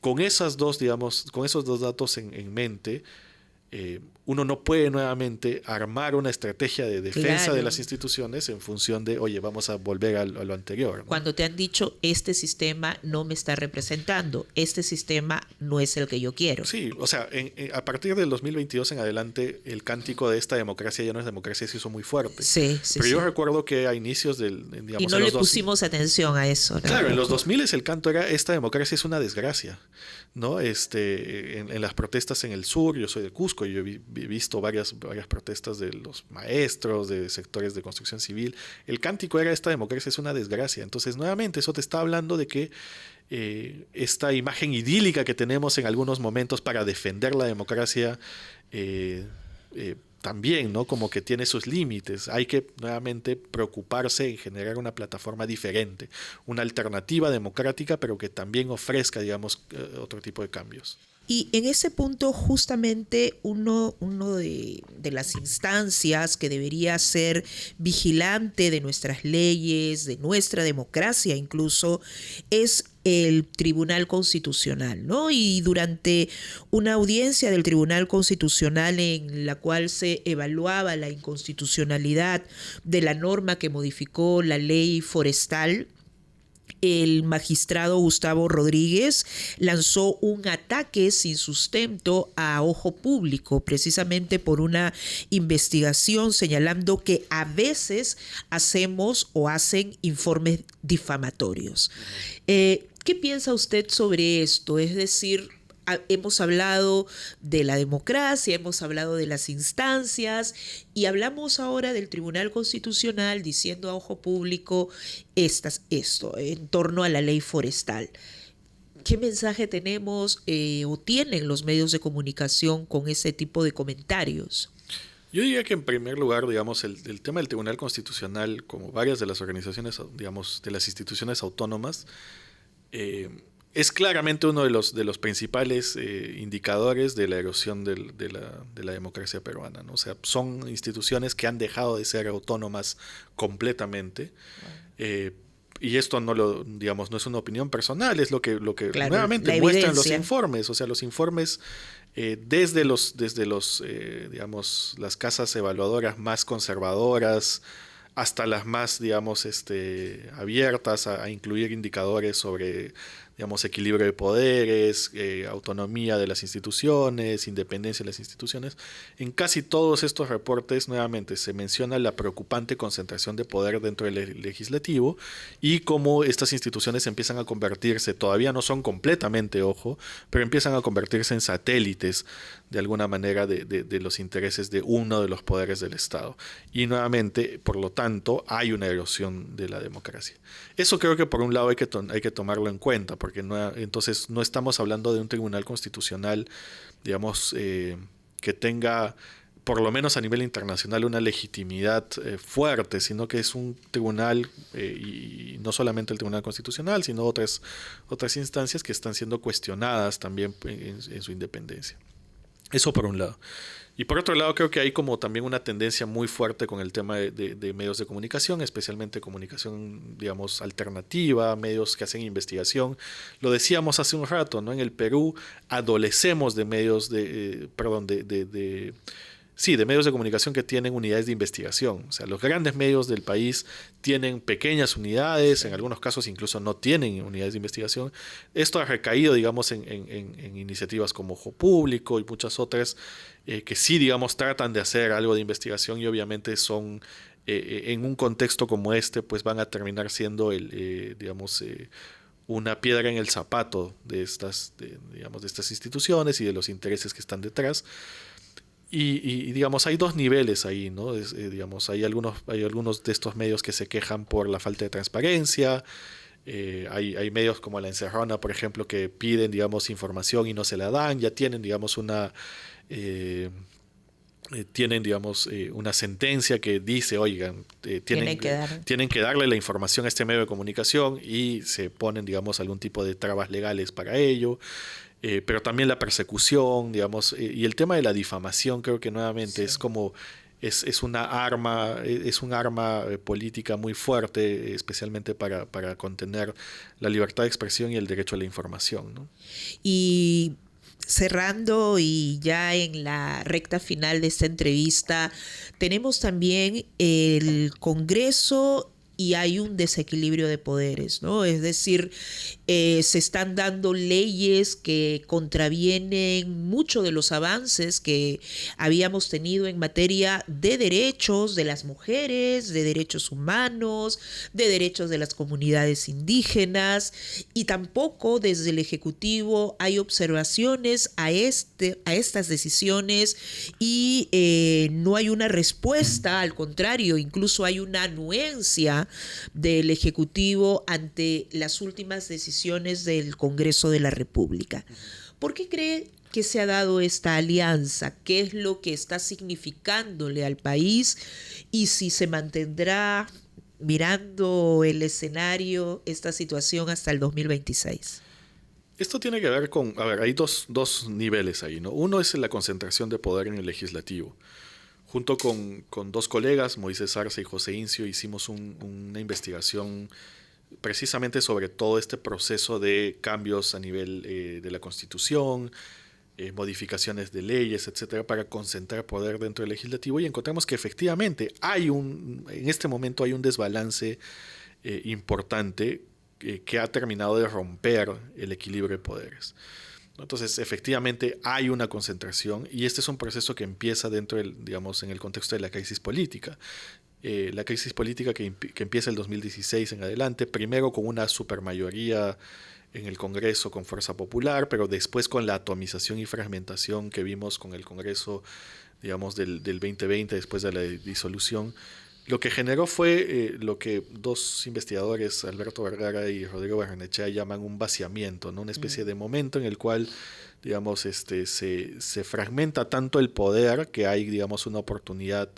Speaker 2: con esas dos, digamos, con esos dos datos en mente, uno no puede nuevamente armar una estrategia de defensa
Speaker 1: Claro.
Speaker 2: de las instituciones en función de, oye, vamos a volver a lo anterior, ¿no?
Speaker 1: Cuando te han dicho, este sistema no me está representando, este sistema no es el que yo quiero.
Speaker 2: Sí, o sea, a partir del 2022 en adelante, el cántico de esta democracia ya no es democracia, se hizo muy fuerte.
Speaker 1: Sí, sí,
Speaker 2: Pero yo
Speaker 1: sí.
Speaker 2: recuerdo que a inicios del, digamos,
Speaker 1: Y no
Speaker 2: en
Speaker 1: le
Speaker 2: los dos-
Speaker 1: pusimos atención a eso, ¿no?
Speaker 2: Claro, en los 2000 el canto era esta democracia es una desgracia, ¿no? En las protestas en el sur, yo soy de Cusco, y yo he visto varias protestas de los maestros, de sectores de construcción civil. El cántico era esta democracia es una desgracia. Entonces, nuevamente, eso te está hablando de que esta imagen idílica que tenemos en algunos momentos para defender la democracia también, ¿no? Como que tiene sus límites. Hay que nuevamente preocuparse en generar una plataforma diferente, una alternativa democrática, pero que también ofrezca, digamos, otro tipo de cambios.
Speaker 1: Y en ese punto justamente uno de las instancias que debería ser vigilante de nuestras leyes, de nuestra democracia incluso, es el Tribunal Constitucional, ¿no? Y durante una audiencia del Tribunal Constitucional en la cual se evaluaba la inconstitucionalidad de la norma que modificó la ley forestal, el magistrado Gustavo Rodríguez lanzó un ataque sin sustento a Ojo Público, precisamente por una investigación señalando que a veces hacemos o hacen informes difamatorios. ¿Qué piensa usted sobre esto? Es decir, hemos hablado de la democracia, hemos hablado de las instancias y hablamos ahora del Tribunal Constitucional diciendo a Ojo Público esto en torno a la ley forestal. ¿Qué mensaje tenemos o tienen los medios de comunicación con ese tipo de comentarios?
Speaker 2: Yo diría que en primer lugar, digamos, el tema del Tribunal Constitucional, como varias de las organizaciones, digamos, de las instituciones autónomas, es claramente uno de los principales indicadores de la erosión de la democracia peruana, ¿no? O sea, son instituciones que han dejado de ser autónomas completamente. Y esto digamos, no es una opinión personal, es lo que
Speaker 1: claro,
Speaker 2: nuevamente muestran los informes. O sea, los informes desde digamos, las casas evaluadoras más conservadoras hasta las más, digamos, abiertas a incluir indicadores sobre, digamos, equilibrio de poderes, autonomía de las instituciones, independencia de las instituciones. En casi todos estos reportes, nuevamente, se menciona la preocupante concentración de poder dentro del legislativo y cómo estas instituciones empiezan a convertirse, todavía no son completamente, ojo, pero empiezan a convertirse en satélites, de alguna manera, de los intereses de uno de los poderes del Estado. Y nuevamente, por lo tanto, hay una erosión de la democracia. Eso creo que por un lado hay que tomarlo en cuenta, porque entonces no estamos hablando de un tribunal constitucional, digamos, que tenga, por lo menos a nivel internacional, una legitimidad fuerte, sino que es un tribunal, y no solamente el Tribunal Constitucional, sino otras instancias que están siendo cuestionadas también en su independencia. Eso por un lado. Y por otro lado, creo que hay como también una tendencia muy fuerte con el tema de medios de comunicación, especialmente comunicación, digamos, alternativa, medios que hacen investigación. Lo decíamos hace un rato, ¿no? En el Perú adolecemos de medios de medios de comunicación que tienen unidades de investigación. O sea, los grandes medios del país tienen pequeñas unidades, en algunos casos incluso no tienen unidades de investigación. Esto ha recaído, digamos, en iniciativas como Ojo Público y muchas otras que sí, digamos, tratan de hacer algo de investigación y obviamente son, en un contexto como este, pues van a terminar siendo una piedra en el zapato de estas instituciones y de los intereses que están detrás. Y digamos, hay dos niveles ahí, ¿no? Digamos, hay algunos de estos medios que se quejan por la falta de transparencia. Hay medios como La Encerrona, por ejemplo, que piden, digamos, información y no se la dan. Ya tienen, digamos, una sentencia que dice, oigan, tienen que darle la información a este medio de comunicación y se ponen, digamos, algún tipo de trabas legales para ello. Pero también la persecución, digamos, y el tema de la difamación creo que nuevamente es como es un arma política muy fuerte, especialmente para contener la libertad de expresión y el derecho a la información, ¿no?
Speaker 1: Y cerrando y ya en la recta final de esta entrevista, tenemos también el Congreso y hay un desequilibrio de poderes, ¿no? Es decir, se están dando leyes que contravienen mucho de los avances que habíamos tenido en materia de derechos de las mujeres, de derechos humanos, de derechos de las comunidades indígenas, y tampoco desde el Ejecutivo hay observaciones a estas decisiones y no hay una respuesta, al contrario, incluso hay una anuencia del Ejecutivo ante las últimas decisiones del Congreso de la República. ¿Por qué cree que se ha dado esta alianza? ¿Qué es lo que está significándole al país? Y si se mantendrá, mirando el escenario, esta situación hasta el 2026.
Speaker 2: Esto tiene que ver con, hay dos niveles ahí, ¿no? Uno es la concentración de poder en el legislativo. Junto con dos colegas, Moisés Arce y José Incio, hicimos una investigación precisamente sobre todo este proceso de cambios a nivel de la Constitución, modificaciones de leyes, etcétera, para concentrar poder dentro del legislativo, y encontramos que efectivamente en este momento hay un desbalance importante que ha terminado de romper el equilibrio de poderes. Entonces, efectivamente hay una concentración y este es un proceso que empieza dentro en el contexto de la crisis política. La crisis política que empieza el 2016 en adelante, primero con una supermayoría en el Congreso con fuerza popular, pero después con la atomización y fragmentación que vimos con el Congreso, del 2020, después de la disolución. Lo que generó fue lo que dos investigadores, Alberto Vergara y Rodrigo Barrenechea, llaman un vaciamiento, ¿no? Una especie de momento en el cual se fragmenta tanto el poder que hay una oportunidad.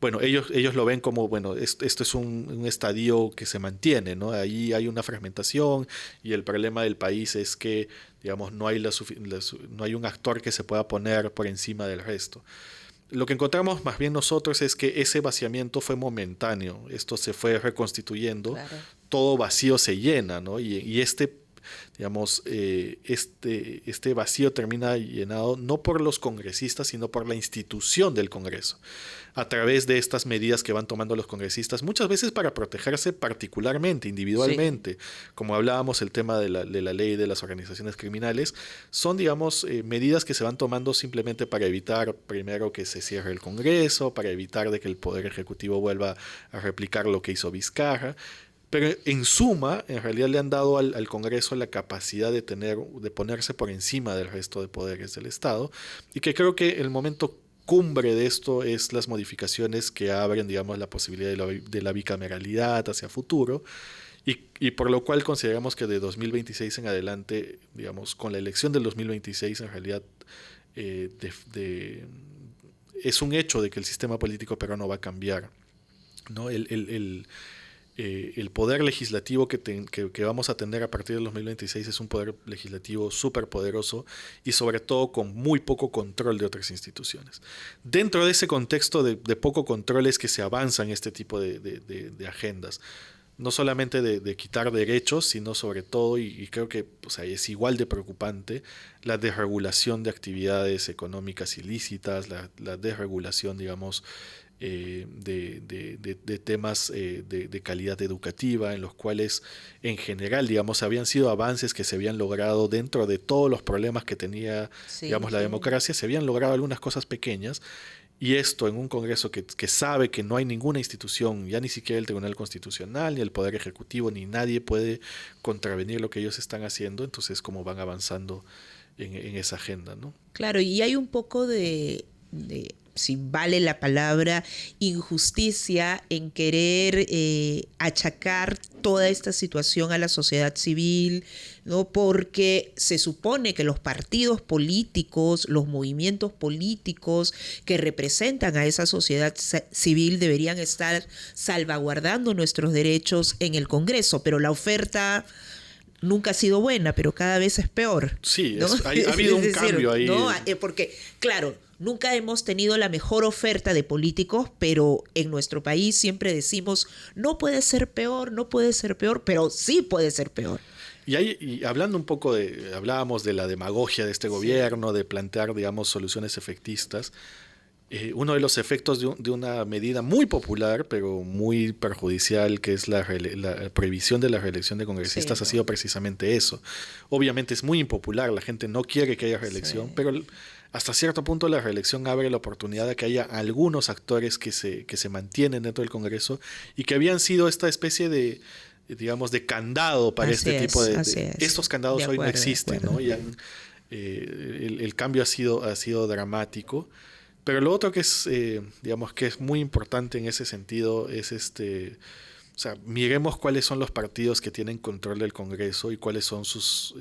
Speaker 2: Bueno, ellos lo ven como, esto es un estadio que se mantiene, ¿no? Ahí hay una fragmentación y el problema del país es que, no hay un actor que se pueda poner por encima del resto. Lo que encontramos más bien nosotros es que ese vaciamiento fue momentáneo, esto se fue reconstituyendo, claro. Todo vacío se llena, ¿no? Y este vacío termina llenado no por los congresistas, sino por la institución del Congreso, a través de estas medidas que van tomando los congresistas, muchas veces para protegerse particularmente, individualmente, sí. Como hablábamos, el tema de la ley de las organizaciones criminales, son, medidas que se van tomando simplemente para evitar, primero, que se cierre el Congreso, para evitar de que el Poder Ejecutivo vuelva a replicar lo que hizo Vizcarra. Pero en suma, en realidad le han dado al Congreso la capacidad de ponerse por encima del resto de poderes del Estado, y que creo que el momento cumbre de esto es las modificaciones que abren, la posibilidad de la bicameralidad hacia futuro, y por lo cual consideramos que de 2026 en adelante, con la elección del 2026, en realidad es un hecho de que el sistema político peruano va a cambiar, ¿no? El poder legislativo que vamos a tener a partir del 2026 es un poder legislativo súper poderoso y sobre todo con muy poco control de otras instituciones. Dentro de ese contexto de poco control es que se avanza en este tipo de agendas. No solamente de quitar derechos, sino sobre todo, y creo que es igual de preocupante, la desregulación de actividades económicas ilícitas, la desregulación, de temas de calidad educativa, en los cuales en general, habían sido avances que se habían logrado dentro de todos los problemas que tenía, la democracia, se habían logrado algunas cosas pequeñas, y esto en un Congreso que sabe que no hay ninguna institución, ya ni siquiera el Tribunal Constitucional, ni el Poder Ejecutivo, ni nadie puede contravenir lo que ellos están haciendo, entonces cómo van avanzando en esa agenda, ¿no?
Speaker 1: Claro, y hay un poco de si vale la palabra, injusticia en querer achacar toda esta situación a la sociedad civil, ¿no? Porque se supone que los partidos políticos, los movimientos políticos que representan a esa sociedad civil deberían estar salvaguardando nuestros derechos en el Congreso, pero la oferta nunca ha sido buena, pero cada vez es peor.
Speaker 2: Sí,
Speaker 1: ¿no?
Speaker 2: ha habido un cambio ahí.
Speaker 1: ¿no? Porque, claro, nunca hemos tenido la mejor oferta de políticos, pero en nuestro país siempre decimos, no puede ser peor, no puede ser peor, pero sí puede ser peor.
Speaker 2: Y hablando un poco hablábamos de la demagogia de este gobierno, de plantear, digamos, soluciones efectistas. Uno de los efectos de una medida muy popular, pero muy perjudicial, que es la prohibición de la reelección de congresistas,
Speaker 1: Sí,
Speaker 2: ha sido precisamente eso. Obviamente es muy impopular, la gente no quiere que haya reelección,
Speaker 1: sí.
Speaker 2: pero hasta cierto punto la reelección abre la oportunidad de que haya algunos actores que se mantienen dentro del Congreso y que habían sido esta especie de, digamos, de candado para
Speaker 1: Así
Speaker 2: este tipo
Speaker 1: es,
Speaker 2: de...
Speaker 1: así es.
Speaker 2: Estos candados
Speaker 1: De
Speaker 2: hoy no
Speaker 1: acuerdo, de
Speaker 2: existen,
Speaker 1: acuerdo.
Speaker 2: ¿no? El cambio ha sido dramático. Pero lo otro que es, digamos, que es muy importante en ese sentido es o sea, miremos cuáles son los partidos que tienen control del Congreso y cuáles son sus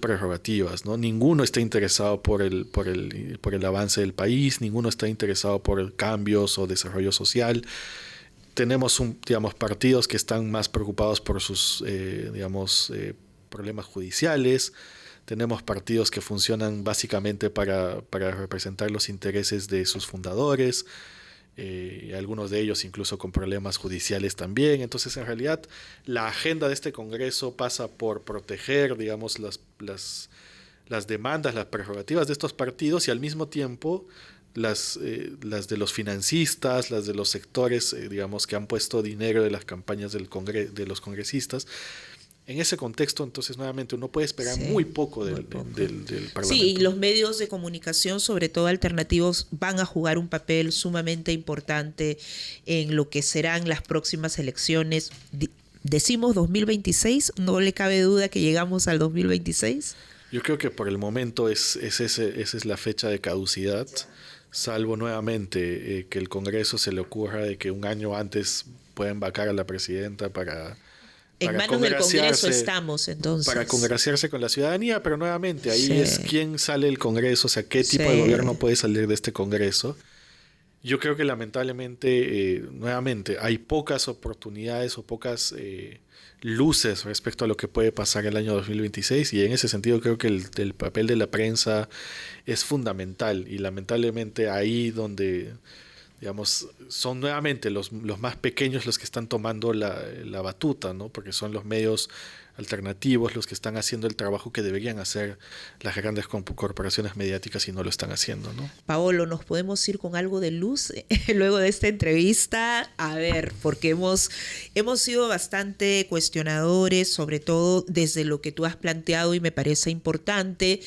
Speaker 2: prerrogativas, ¿no? Ninguno está interesado por el avance del país, ninguno está interesado por cambios o desarrollo social. Tenemos, digamos, partidos que están más preocupados por sus, digamos, problemas judiciales. Tenemos partidos que funcionan básicamente para representar los intereses de sus fundadores, algunos de ellos incluso con problemas judiciales también. Entonces, en realidad, la agenda de este Congreso pasa por proteger, digamos, las demandas, las prerrogativas de estos partidos y al mismo tiempo las de los financistas, las de los sectores, digamos, que han puesto dinero de las campañas de los congresistas. En ese contexto, entonces, nuevamente, uno puede esperar
Speaker 1: Sí,
Speaker 2: muy poco
Speaker 1: muy poco.
Speaker 2: del
Speaker 1: Sí, y
Speaker 2: Parlamento.
Speaker 1: los medios de comunicación, sobre todo alternativos, van a jugar un papel sumamente importante en lo que serán las próximas elecciones. Decimos 2026, no le cabe duda que llegamos al 2026.
Speaker 2: Yo creo que por el momento esa es la fecha de caducidad, salvo nuevamente que el Congreso se le ocurra de que un año antes pueden vacar a la presidenta
Speaker 1: En
Speaker 2: para
Speaker 1: manos del Congreso
Speaker 2: congraciarse,
Speaker 1: estamos,
Speaker 2: para
Speaker 1: entonces.
Speaker 2: congraciarse con la ciudadanía, pero nuevamente ahí es
Speaker 1: Sí,
Speaker 2: quién sale del Congreso, o sea, qué tipo de
Speaker 1: sí.
Speaker 2: gobierno puede salir de este Congreso. Yo creo que lamentablemente, nuevamente, hay pocas oportunidades o pocas luces respecto a lo que puede pasar el año 2026 y en ese sentido creo que el papel de la prensa es fundamental y lamentablemente ahí donde, digamos, son nuevamente los más pequeños los que están tomando la batuta, ¿no? Porque son los medios alternativos los que están haciendo el trabajo que deberían hacer las grandes corporaciones mediáticas y no lo están haciendo, ¿no?
Speaker 1: Paolo, ¿nos podemos ir con algo de luz luego de esta entrevista? A ver, porque hemos sido bastante cuestionadores, sobre todo desde lo que tú has planteado y me parece importante,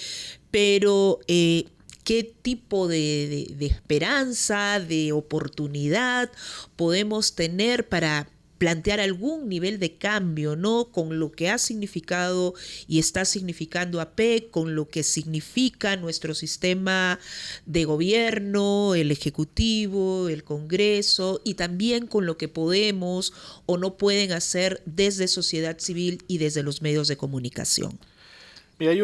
Speaker 1: pero ¿qué tipo de esperanza, de oportunidad podemos tener para plantear algún nivel de cambio, ¿no? Con lo que ha significado y está significando APEC, con lo que significa nuestro sistema de gobierno, el Ejecutivo, el Congreso, y también con lo que podemos o no pueden hacer desde sociedad civil y desde los medios de comunicación.
Speaker 2: Mira, hay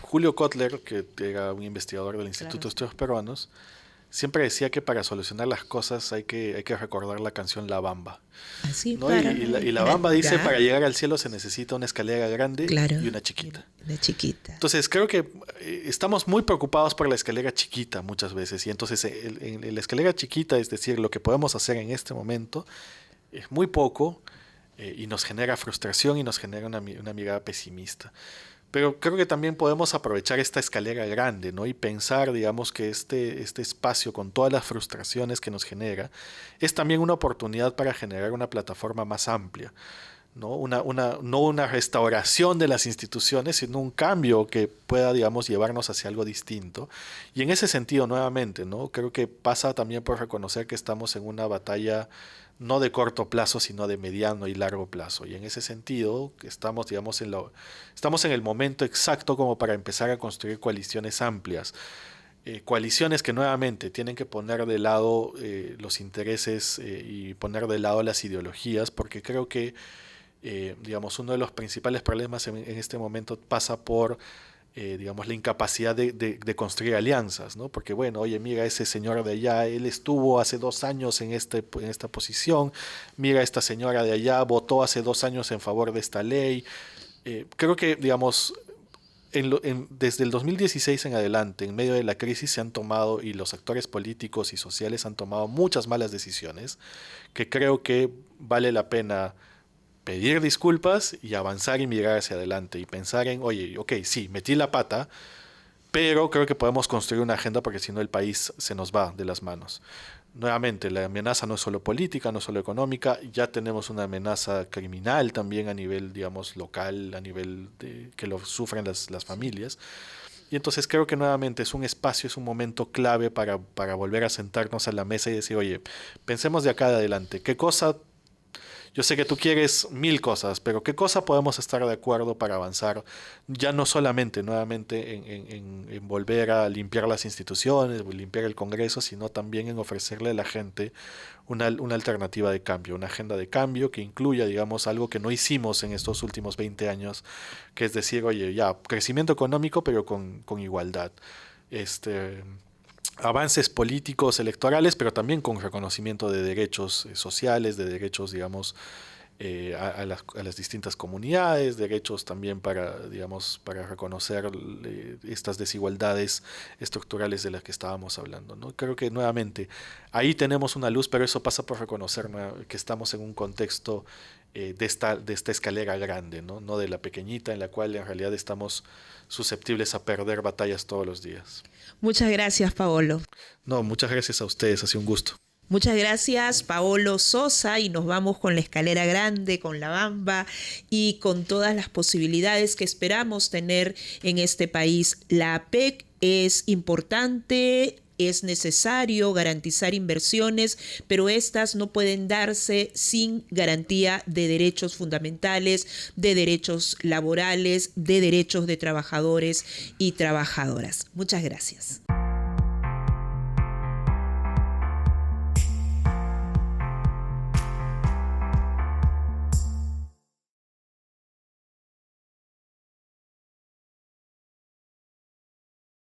Speaker 2: Julio Kotler, que era un investigador del Instituto
Speaker 1: Claro.
Speaker 2: de Estudios Peruanos, siempre decía que para solucionar las cosas hay que recordar la canción La Bamba,
Speaker 1: Así
Speaker 2: ¿no?
Speaker 1: para...
Speaker 2: Y la Bamba dice,
Speaker 1: Ya,
Speaker 2: para llegar al cielo se necesita una escalera grande
Speaker 1: claro,
Speaker 2: y una chiquita.
Speaker 1: de chiquita.
Speaker 2: Entonces creo que estamos muy preocupados por la escalera chiquita muchas veces y entonces en la escalera chiquita, es decir, lo que podemos hacer en este momento es muy poco y nos genera frustración y nos genera una mirada pesimista. Pero creo que también podemos aprovechar esta escalera grande, ¿no? Y pensar, digamos, que este espacio con todas las frustraciones que nos genera es también una oportunidad para generar una plataforma más amplia, ¿no? No una restauración de las instituciones, sino un cambio que pueda, digamos, llevarnos hacia algo distinto. Y en ese sentido, nuevamente, ¿no? Creo que pasa también por reconocer que estamos en una batalla no de corto plazo, sino de mediano y largo plazo. Y en ese sentido, estamos, digamos, estamos en el momento exacto como para empezar a construir coaliciones amplias. Coaliciones que nuevamente tienen que poner de lado los intereses y poner de lado las ideologías, porque creo que digamos, uno de los principales problemas en este momento pasa por digamos, la incapacidad de construir alianzas, ¿no? Porque, bueno, oye, mira, ese señor de allá, él estuvo hace 2 años en esta posición, mira, esta señora de allá votó hace 2 años en favor de esta ley. Creo que, digamos, desde el 2016 en adelante, en medio de la crisis, se han tomado, y los actores políticos y sociales han tomado muchas malas decisiones, que creo que vale la pena pedir disculpas y avanzar y mirar hacia adelante y pensar en, oye, ok, sí, metí la pata, pero creo que podemos construir una agenda porque si no el país se nos va de las manos. Nuevamente, la amenaza no es solo política, no es solo económica, ya tenemos una amenaza criminal también a nivel, digamos, local, a nivel de que lo sufren las familias. Y entonces creo que nuevamente es un espacio, es un momento clave para volver a sentarnos a la mesa y decir, oye, pensemos de acá de adelante, ¿qué cosa? Yo sé que tú quieres mil cosas, pero ¿qué cosa podemos estar de acuerdo para avanzar? Ya no solamente nuevamente en volver a limpiar las instituciones, limpiar el Congreso, sino también en ofrecerle a la gente una alternativa de cambio, una agenda de cambio que incluya, digamos, algo que no hicimos en estos últimos 20 años, que es decir, oye, ya, crecimiento económico, pero con igualdad. Este, avances políticos electorales, pero también con reconocimiento de derechos sociales, de derechos, digamos, a las distintas comunidades, derechos también para, digamos, para reconocer estas desigualdades estructurales de las que estábamos hablando, ¿no? Creo que nuevamente ahí tenemos una luz, pero eso pasa por reconocer que estamos en un contexto de esta escalera grande, ¿no? No de la pequeñita en la cual en realidad estamos susceptibles a perder batallas todos los días.
Speaker 1: Muchas gracias, Paolo.
Speaker 2: No, muchas gracias a ustedes, ha sido un gusto.
Speaker 1: Muchas gracias, Paolo Sosa, y nos vamos con la escalera grande, con la Bamba y con todas las posibilidades que esperamos tener en este país. La APEC es importante, es necesario garantizar inversiones, pero estas no pueden darse sin garantía de derechos fundamentales, de derechos laborales, de derechos de trabajadores y trabajadoras. Muchas gracias.